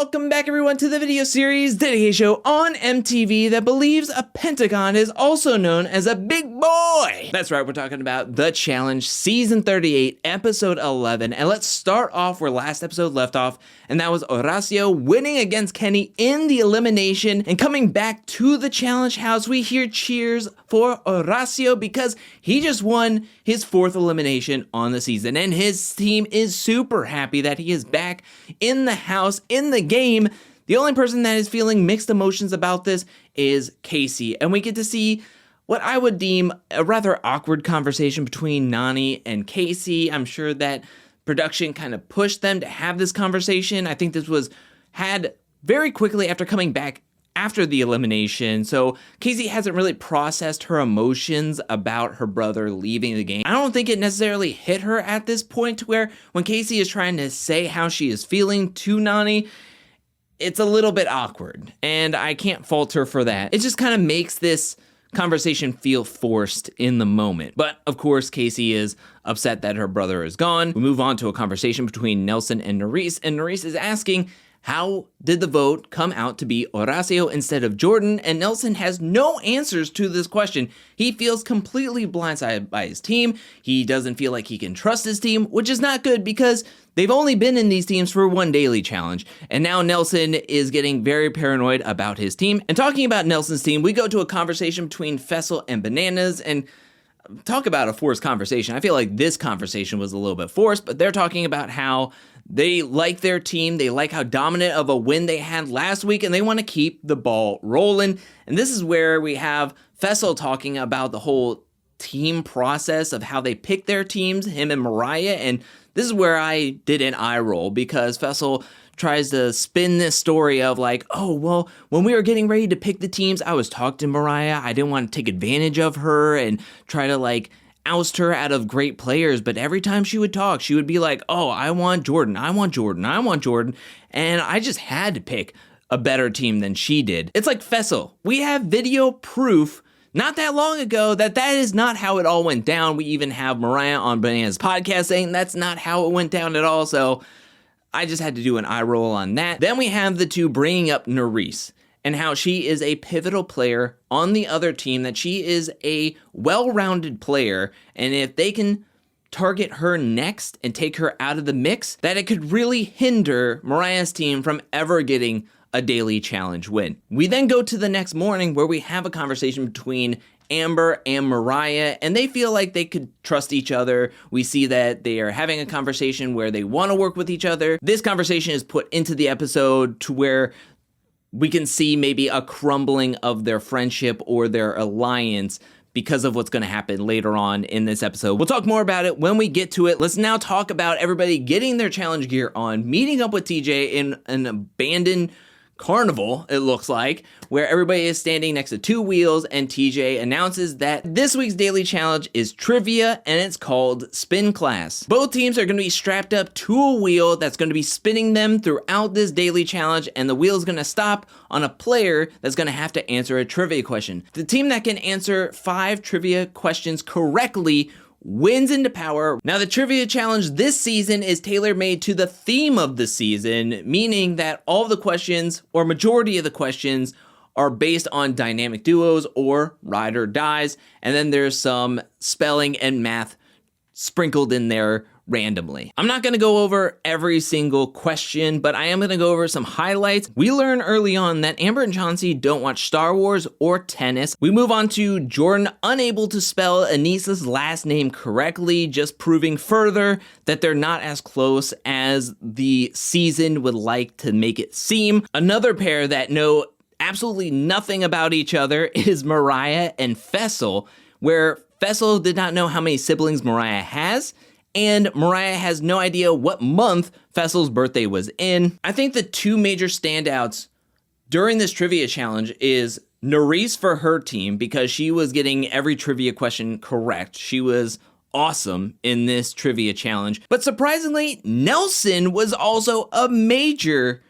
Welcome back everyone to the video series dedicated show on MTV that believes a pentagon is also known as a big boy. That's right, we're talking about The Challenge Season 38, Episode 11. And let's start off where last episode left off, and that was Horacio winning against Kenny in the elimination. And coming back to the challenge house, we hear cheers for Horacio because he just won his 4th elimination on the season. And his team is super happy that he is back in the house, in the game. The only person that is feeling mixed emotions about this is Casey, and we get to see what I would deem a rather awkward conversation between Nany and Casey. I'm sure that production kind of pushed them to have this conversation. I think this was had very quickly after coming back after the elimination, so Casey hasn't really processed her emotions about her brother leaving the game. I don't think it necessarily hit her at this point to where when Casey is trying to say how she is feeling to Nany, it's a little bit awkward, and I can't fault her for that. It just kind of makes this conversation feel forced in the moment. But of course, Casey is upset that her brother is gone. We move on to a conversation between Nelson and Nurys is asking, how did the vote come out to be Horacio instead of Jordan? And Nelson has no answers to this question. He feels completely blindsided by his team. He doesn't feel like he can trust his team, which is not good because they've only been in these teams for one daily challenge. And now Nelson is getting very paranoid about his team. And talking about Nelson's team, we go to a conversation between Fessel and Bananas, and talk about a forced conversation. I feel like this conversation was a little bit forced, but they're talking about how they like their team, they like how dominant of a win they had last week, and they want to keep the ball rolling. And this is where we have Fessel talking about the whole team process of how they pick their teams, him and Mariah, and this is where I did an eye roll because Fessel tries to spin this story of like, oh, well, when we were getting ready to pick the teams, I was talking to Mariah. I didn't want to take advantage of her and try to like oust her out of great players. But every time she would talk, she would be like, oh, I want Jordan. I want Jordan. I want Jordan. And I just had to pick a better team than she did. It's like Fessel. We have video proof not that long ago that is not how it all went down. We even have Mariah on Bananas' podcast saying that's not how it went down at all. So I just had to do an eye roll on that. Then we have the two bringing up Nurys and how she is a pivotal player on the other team, that she is a well-rounded player, and if they can target her next and take her out of the mix, that it could really hinder Mariah's team from ever getting a daily challenge win. We then go to the next morning where we have a conversation between Amber and Mariah, and they feel like they could trust each other. We see that they are having a conversation where they want to work with each other. This conversation is put into the episode to where we can see maybe a crumbling of their friendship or their alliance because of what's going to happen later on in this episode. We'll talk more about it when we get to it. Let's now talk about everybody getting their challenge gear on, meeting up with TJ in an abandoned carnival, it looks like, where everybody is standing next to two wheels, and TJ announces that this week's daily challenge is trivia, and it's called Spin Class. Both teams are going to be strapped up to a wheel that's going to be spinning them throughout this daily challenge, and the wheel is going to stop on a player that's going to have to answer a trivia question. The team that can answer 5 trivia questions correctly wins into power. Now, the trivia challenge this season is tailor-made to the theme of the season, meaning that all of the questions, or majority of the questions, are based on dynamic duos or ride or dies, and then there's some spelling and math sprinkled in there randomly. I'm not going to go over every single question, but I am going to go over some highlights. We learn early on that Amber and Chauncey don't watch Star Wars or tennis. We move on to Jordan unable to spell Anissa's last name correctly, just proving further that they're not as close as the season would like to make it seem. Another pair that know absolutely nothing about each other is Mariah and Fessel, where Fessel did not know how many siblings Mariah has, and Mariah has no idea what month Fessel's birthday was in. I think the two major standouts during this trivia challenge is Nurys for her team, because she was getting every trivia question correct. She was awesome in this trivia challenge. But surprisingly, Nelson was also a major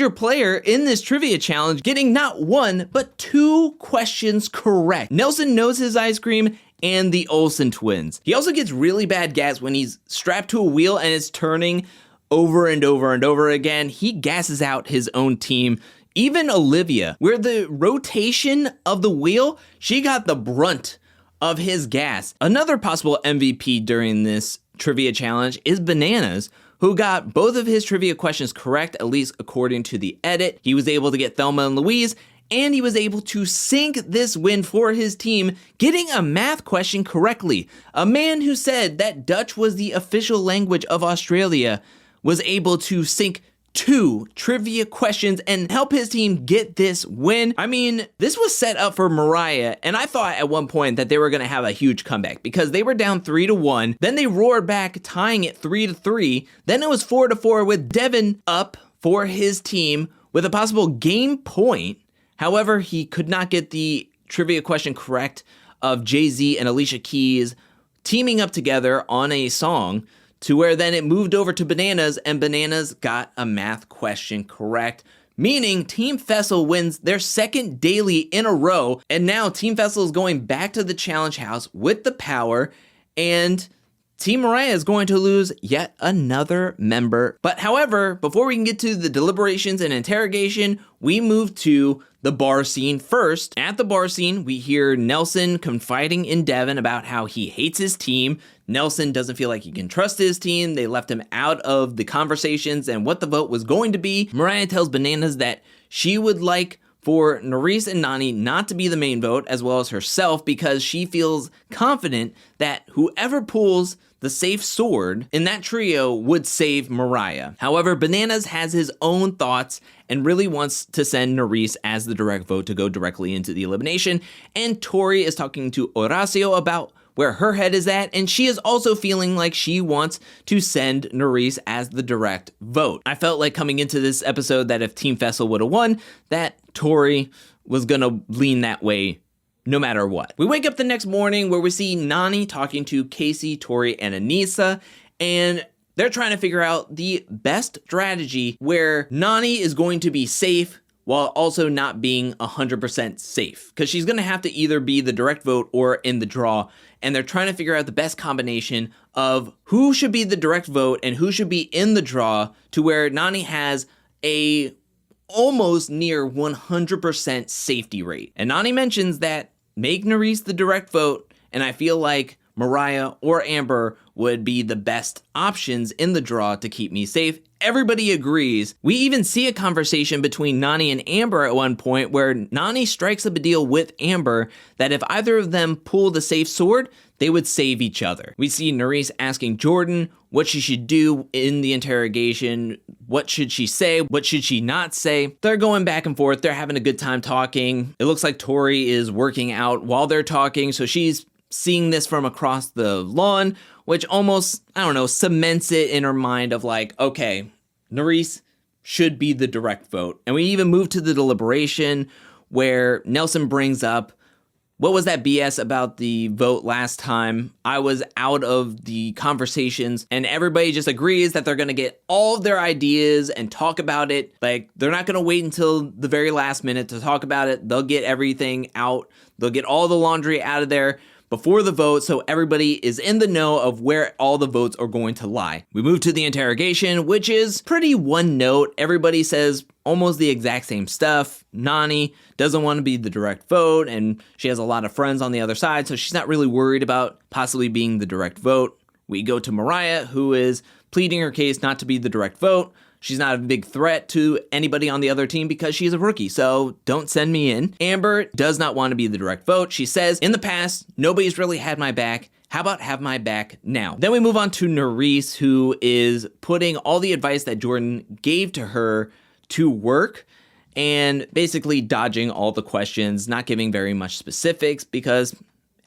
player in this trivia challenge, getting not 1, but 2 questions correct. Nelson knows his ice cream and the Olsen twins. He also gets really bad gas when he's strapped to a wheel and it's turning over and over and over again. He gasses out his own team. Even Olivia, where the rotation of the wheel, she got the brunt of his gas. Another possible MVP during this trivia challenge is Bananas, who got both of his trivia questions correct, at least according to the edit. He was able to get Thelma and Louise, and he was able to sink this win for his team, getting a math question correctly. A man who said that Dutch was the official language of Australia was able to sink 2 trivia questions and help his team get this win. I mean, this was set up for Mariah, and I thought at one point that they were going to have a huge comeback because they were down 3-1. Then they roared back, tying it 3-3. Then it was 4-4 with Devin up for his team with a possible game point. However, he could not get the trivia question correct of Jay-Z and Alicia Keys teaming up together on a song, to where then it moved over to Bananas, and Bananas got a math question correct, meaning Team Fessel wins their second daily in a row, and now Team Fessel is going back to the challenge house with the power, and Team Mariah is going to lose yet another member. But however, before we can get to the deliberations and interrogation, we move to the bar scene first. At the bar scene, we hear Nelson confiding in Devin about how he hates his team. Nelson doesn't feel like he can trust his team. They left him out of the conversations and what the vote was going to be. Mariah tells Bananas that she would like for Nerys and Nany not to be the main vote, as well as herself, because she feels confident that whoever pulls the safe sword in that trio would save Mariah. However, Bananas has his own thoughts and really wants to send Nerys as the direct vote to go directly into the elimination. And Tori is talking to Horacio about where her head is at, and she is also feeling like she wants to send Nerys as the direct vote. I felt like coming into this episode that if Team Fessel would have won, that Tori was gonna lean that way no matter what. We wake up the next morning where we see Nany talking to Casey, Tori, and Anissa, and they're trying to figure out the best strategy where Nany is going to be safe while also not being 100% safe, because she's going to have to either be the direct vote or in the draw, and they're trying to figure out the best combination of who should be the direct vote and who should be in the draw, to where Nany has a almost near 100% safety rate. And Nany mentions that make Nerys the direct vote, and I feel like Mariah or Amber would be the best options in the draw to keep me safe. Everybody agrees. We even see a conversation between Nany and Amber at one point where Nany strikes up a deal with Amber that if either of them pull the safe sword, they would save each other. We see Nerys asking Jordan what she should do in the interrogation. What should she say? What should she not say? They're going back and forth. They're having a good time talking. It looks like Tori is working out while they're talking, so she's seeing this from across the lawn, which almost, I don't know, cements it in her mind of like, okay, Nerys should be the direct vote. And we even move to the deliberation where Nelson brings up, what was that BS about the vote last time? I was out of the conversations, and everybody just agrees that they're going to get all of their ideas and talk about it. Like, they're not going to wait until the very last minute to talk about it. They'll get everything out. They'll get all the laundry out of there before the vote, so everybody is in the know of where all the votes are going to lie. We move to the interrogation, which is pretty one note. Everybody says almost the exact same stuff. Nany doesn't want to be the direct vote, and she has a lot of friends on the other side, so she's not really worried about possibly being the direct vote. We go to Mariah, who is pleading her case not to be the direct vote. She's not a big threat to anybody on the other team because she's a rookie, so don't send me in. Amber does not want to be the direct vote. She says, in the past, nobody's really had my back. How about have my back now? Then we move on to Nerys, who is putting all the advice that Jordan gave to her to work and basically dodging all the questions, not giving very much specifics because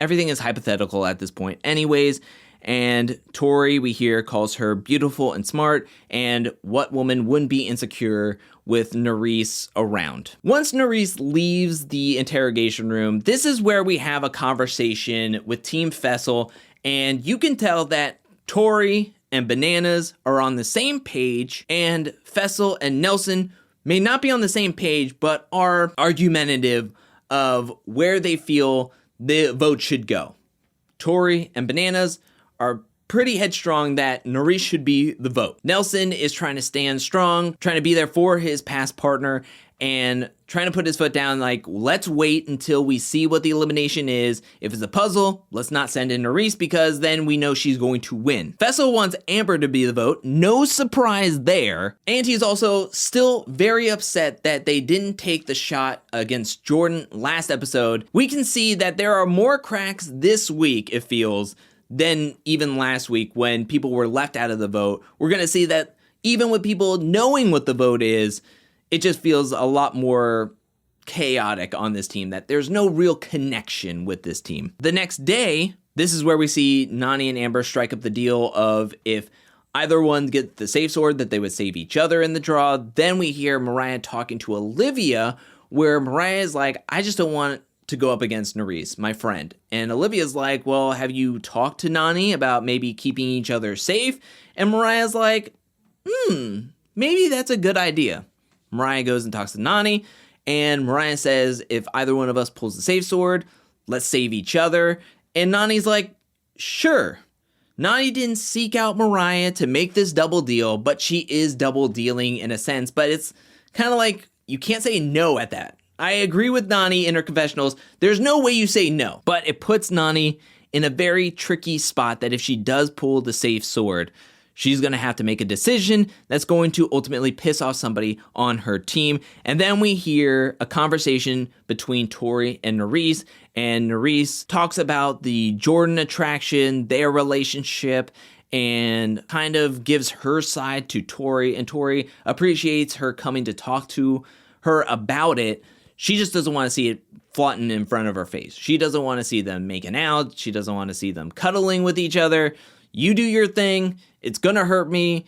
everything is hypothetical at this point anyways. And Tori, we hear, calls her beautiful and smart, and what woman wouldn't be insecure with Nerys around? Once Nerys leaves the interrogation room, this is where we have a conversation with Team Fessel, and you can tell that Tori and Bananas are on the same page, and Fessel and Nelson may not be on the same page, but are argumentative of where they feel the vote should go. Tori and Bananas are pretty headstrong that Nerys should be the vote. Nelson is trying to stand strong, trying to be there for his past partner, and trying to put his foot down like, let's wait until we see what the elimination is. If it's a puzzle, let's not send in Nerys because then we know she's going to win. Fessel wants Amber to be the vote. No surprise there. And he's also still very upset that they didn't take the shot against Jordan last episode. We can see that there are more cracks this week, it feels, than even last week when people were left out of the vote. We're going to see that even with people knowing what the vote is, it just feels a lot more chaotic on this team, that there's no real connection with this team. The next day, this is where we see Nany and Amber strike up the deal of if either one gets the safe sword, that they would save each other in the draw. Then we hear Mariah talking to Olivia, where Mariah is like, I just don't want to go up against Nerys, my friend. And Olivia's like, well, have you talked to Nany about maybe keeping each other safe? And Mariah's like, maybe that's a good idea. Mariah goes and talks to Nany, and Mariah says, if either one of us pulls the safe sword, let's save each other. And Nany's like, sure. Nany didn't seek out Mariah to make this double deal, but she is double dealing in a sense. But it's kind of like, you can't say no at that. I agree with Nany in her confessionals. There's no way you say no. But it puts Nany in a very tricky spot that if she does pull the safe sword, she's going to have to make a decision that's going to ultimately piss off somebody on her team. And then we hear a conversation between Tori and Nerys talks about the Jordan attraction, their relationship, and kind of gives her side to Tori. And Tori appreciates her coming to talk to her about it. She just doesn't want to see it flaunting in front of her face. She doesn't want to see them making out. She doesn't want to see them cuddling with each other. You do your thing. It's gonna hurt me.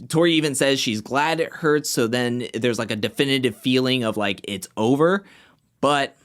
Tori even says she's glad it hurts, so then there's like a definitive feeling of like it's over, but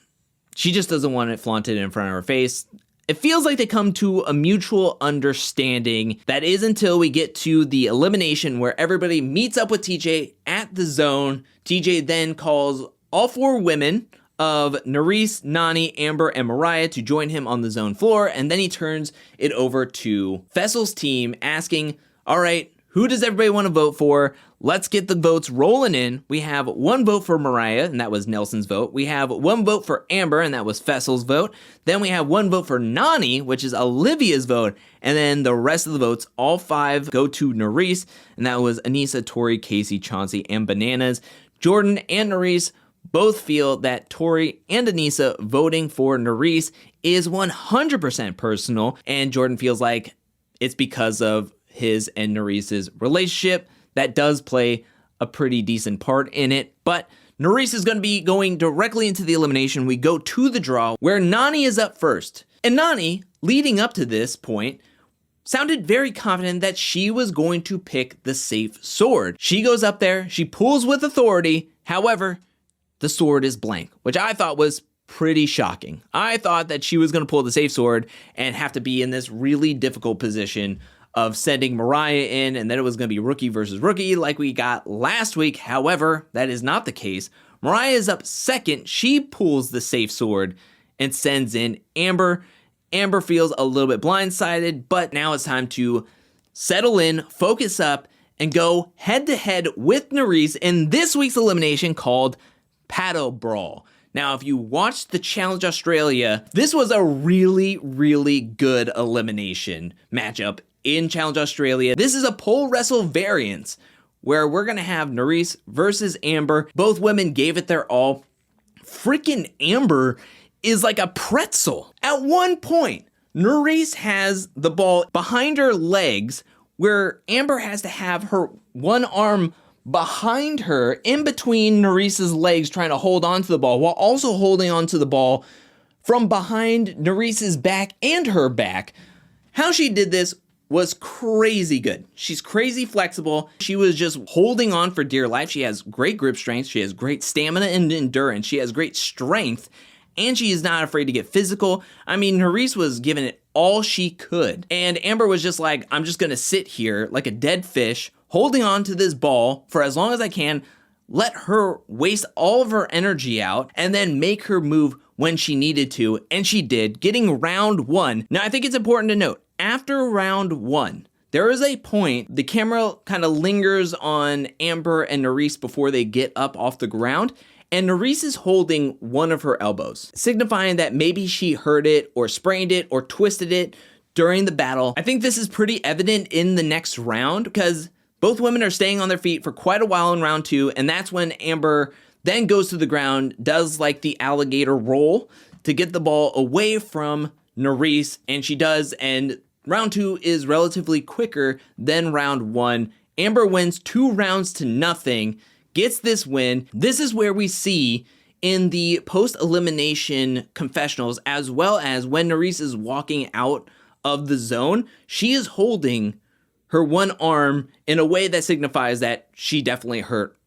she just doesn't want it flaunted in front of her face. It feels like they come to a mutual understanding. That is until we get to the elimination where everybody meets up with TJ at the zone. TJ then calls all four women of Nerys, Nany, Amber, and Mariah to join him on the zone floor, and then he turns it over to Fessel's team asking, all right, who does everybody want to vote for? Let's get the votes rolling in. We have one vote for Mariah, and that was Nelson's vote. We have one vote for Amber, and that was Fessel's vote. Then we have one vote for Nany, which is Olivia's vote, and then the rest of the votes, all five, go to Nerys, and that was Anissa, Tori, Casey, Chauncey, and Bananas. Jordan and Nerys both feel that Tori and Anissa voting for Nerys is 100% personal, and Jordan feels like it's because of his and Nerys' relationship. That does play a pretty decent part in it, but Nerys is going to be going directly into the elimination. We go to the draw, where Nany is up first. And Nany, leading up to this point, sounded very confident that she was going to pick the safe sword. She goes up there, she pulls with authority, however, the sword is blank, which I thought was pretty shocking. I thought that she was going to pull the safe sword and have to be in this really difficult position of sending Mariah in, and then it was going to be rookie versus rookie like we got last week. However, that is not the case. Mariah is up second. She pulls the safe sword and sends in Amber. Amber feels a little bit blindsided, but now it's time to settle in, focus up, and go head-to-head with Nerys in this week's elimination called Paddle Brawl. Now, if you watched the Challenge Australia, this was a really, really good elimination matchup in Challenge Australia. This is a pole wrestle variance where we're going to have Nerys versus Amber. Both women gave it their all. Freaking Amber is like a pretzel. At one point, Nerys has the ball behind her legs where Amber has to have her one arm behind her, in between Nerys' legs, trying to hold on to the ball, while also holding on to the ball from behind Nerys' back and her back. How she did this was crazy good. She's crazy flexible. She was just holding on for dear life. She has great grip strength. She has great stamina and endurance. She has great strength, and she is not afraid to get physical. I mean, Nerys was giving it all she could, and Amber was just like, I'm just gonna sit here like a dead fish, holding on to this ball for as long as I can, let her waste all of her energy out, and then make her move when she needed to, and she did, getting round one. Now, I think it's important to note, after round 1, there is a point, the camera kind of lingers on Amber and Nerys before they get up off the ground, and Nerys is holding one of her elbows, signifying that maybe she hurt it or sprained it or twisted it during the battle. I think this is pretty evident in the next round because both women are staying on their feet for quite a while in round 2, and that's when Amber then goes to the ground, does like the alligator roll to get the ball away from Nerys, and she does, and round 2 is relatively quicker than round 1. Amber wins 2 rounds to nothing, gets this win. This is where we see in the post-elimination confessionals, as well as when Nerys is walking out of the zone, she is holding her one arm in a way that signifies that she definitely hurt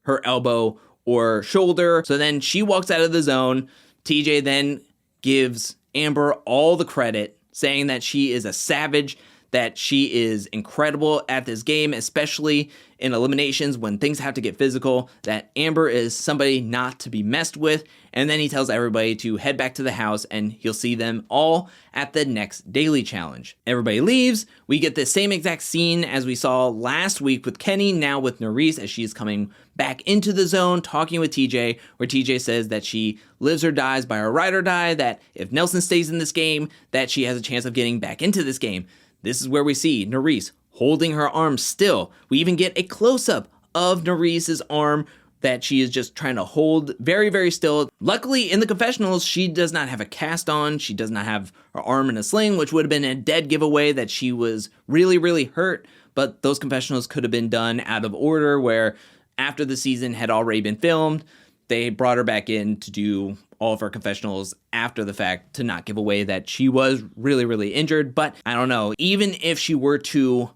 her elbow or shoulder. So then she walks out of the zone. TJ then gives Amber all the credit, saying that she is a savage, that she is incredible at this game, especially in eliminations when things have to get physical, that Amber is somebody not to be messed with, and then he tells everybody to head back to the house and he'll see them all at the next daily challenge. Everybody leaves. We get the same exact scene as we saw last week with Kenny, now with Nerys as she's coming back into the zone, talking with TJ, where TJ says that she lives or dies by her ride or die, that if Nelson stays in this game, that she has a chance of getting back into this game. This is where we see Nerys holding her arm still. We even get a close-up of Nerys' arm that she is just trying to hold very, very still. Luckily, in the confessionals, she does not have a cast on. She does not have her arm in a sling, which would have been a dead giveaway that she was really, really hurt. But those confessionals could have been done out of order, where after the season had already been filmed, they brought her back in to do all of her confessionals after the fact to not give away that she was really, really injured. But I don't know, even if she were to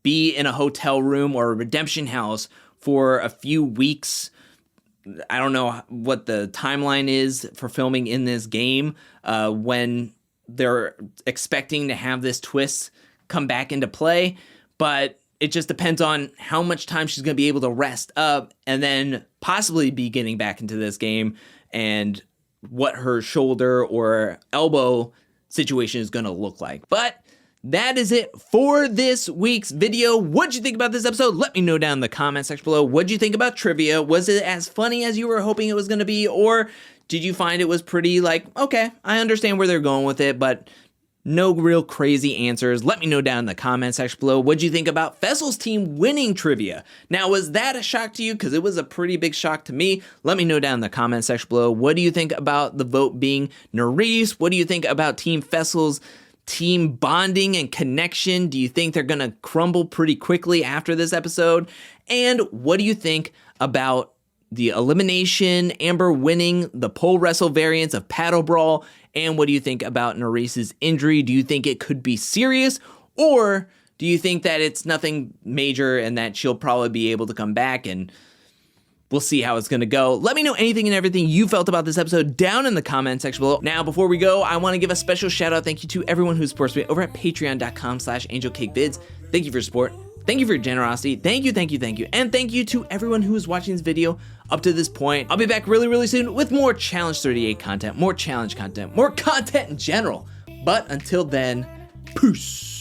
be in a hotel room or a redemption house for a few weeks, I don't know what the timeline is for filming in this game when they're expecting to have this twist come back into play, but it just depends on how much time she's going to be able to rest up and then possibly be getting back into this game, and what her shoulder or elbow situation is going to look like. But that is it for this week's video. What'd you think about this episode? Let me know down in the comment section below. What'd you think about trivia? Was it as funny as you were hoping it was going to be? Or did you find it was pretty like, okay, I understand where they're going with it, but no real crazy answers? Let me know down in the comment section below. What'd you think about Fessel's team winning trivia? Now, was that a shock to you? Because it was a pretty big shock to me. Let me know down in the comment section below. What do you think about the vote being Nerys? What do you think about Team Fessel's team bonding and connection? Do you think they're gonna crumble pretty quickly after this episode? And what do you think about the elimination, Amber winning the pole wrestle variants of paddle brawl? And what do you think about Nerys' injury? Do you think it could be serious, or do you think that it's nothing major and that she'll probably be able to come back and we'll see how it's gonna go? Let me know anything and everything you felt about this episode down in the comment section below. Now, before we go, I wanna give a special shout out, thank you to everyone who supports me over at patreon.com/angelcakevids. Thank you for your support. Thank you for your generosity. Thank you, thank you, thank you. And thank you to everyone who is watching this video up to this point. I'll be back really, really soon with more Challenge 38 content, more challenge content, more content in general. But until then, peace.